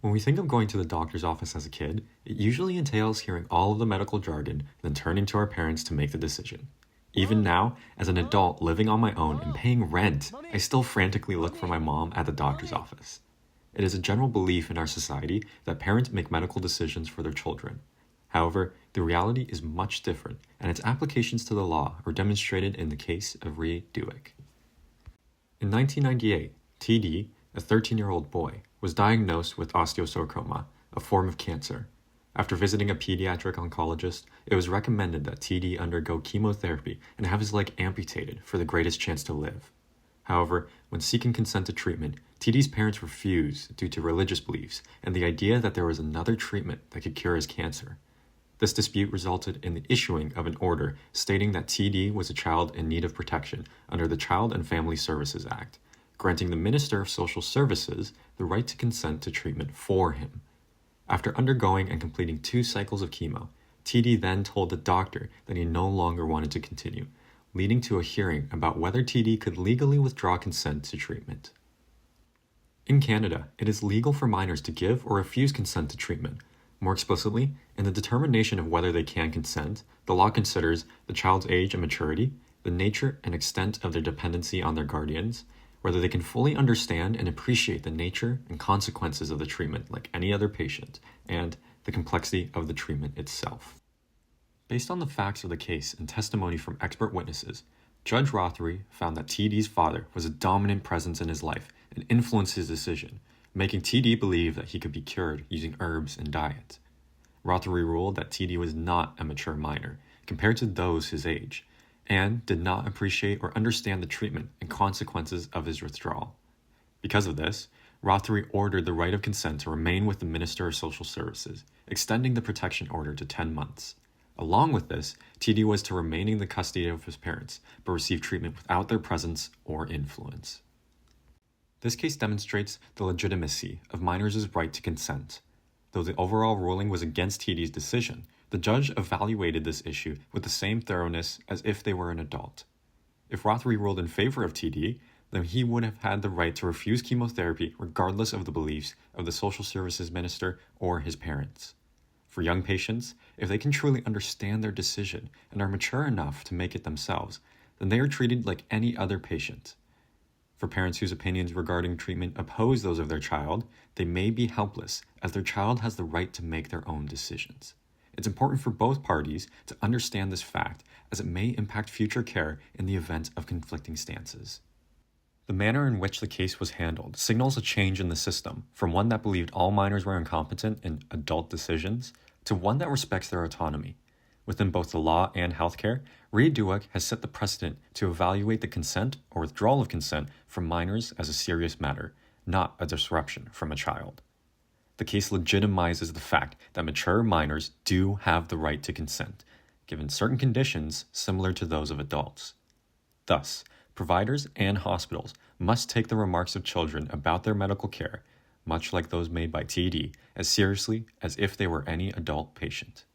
When we think of going to the doctor's office as a kid, it usually entails hearing all of the medical jargon and then turning to our parents to make the decision. Even now, as an adult living on my own and paying rent, I still frantically look for my mom at the doctor's office. It is a general belief in our society that parents make medical decisions for their children. However, the reality is much different, and its applications to the law are demonstrated in the case of Dueck. In 1998, TD, a 13-year-old boy, was diagnosed with osteosarcoma, a form of cancer. After visiting a pediatric oncologist, it was recommended that TD undergo chemotherapy and have his leg amputated for the greatest chance to live. However, when seeking consent to treatment, TD's parents refused due to religious beliefs and the idea that there was another treatment that could cure his cancer. This dispute resulted in the issuing of an order stating that TD was a child in need of protection under the Child and Family Services Act, granting the Minister of Social Services the right to consent to treatment for him. After undergoing and completing 2 cycles of chemo, TD then told the doctor that he no longer wanted to continue, leading to a hearing about whether TD could legally withdraw consent to treatment. In Canada, it is legal for minors to give or refuse consent to treatment. More explicitly, in the determination of whether they can consent, the law considers the child's age and maturity, the nature and extent of their dependency on their guardians, whether they can fully understand and appreciate the nature and consequences of the treatment like any other patient, and the complexity of the treatment itself. Based on the facts of the case and testimony from expert witnesses, Judge Rothery found that TD's father was a dominant presence in his life and influenced his decision, making TD believe that he could be cured using herbs and diet. Rothery ruled that TD was not a mature minor compared to those his age, and did not appreciate or understand the treatment and consequences of his withdrawal. Because of this, Rothery ordered the right of consent to remain with the Minister of Social Services, extending the protection order to 10 months. Along with this, TD was to remain in the custody of his parents, but receive treatment without their presence or influence. This case demonstrates the legitimacy of minors' right to consent. Though the overall ruling was against TD's decision, the judge evaluated this issue with the same thoroughness as if they were an adult. If Rothery ruled in favor of TD, then he would have had the right to refuse chemotherapy regardless of the beliefs of the social services minister or his parents. For young patients, if they can truly understand their decision and are mature enough to make it themselves, then they are treated like any other patient. For parents whose opinions regarding treatment oppose those of their child, they may be helpless as their child has the right to make their own decisions. It's important for both parties to understand this fact as it may impact future care in the event of conflicting stances. The manner in which the case was handled signals a change in the system from one that believed all minors were incompetent in adult decisions to one that respects their autonomy. Within both the law and healthcare, Dueck has set the precedent to evaluate the consent or withdrawal of consent from minors as a serious matter, not a disruption from a child. The case legitimizes the fact that mature minors do have the right to consent, given certain conditions similar to those of adults. Thus, providers and hospitals must take the remarks of children about their medical care, much like those made by TD, as seriously as if they were any adult patient.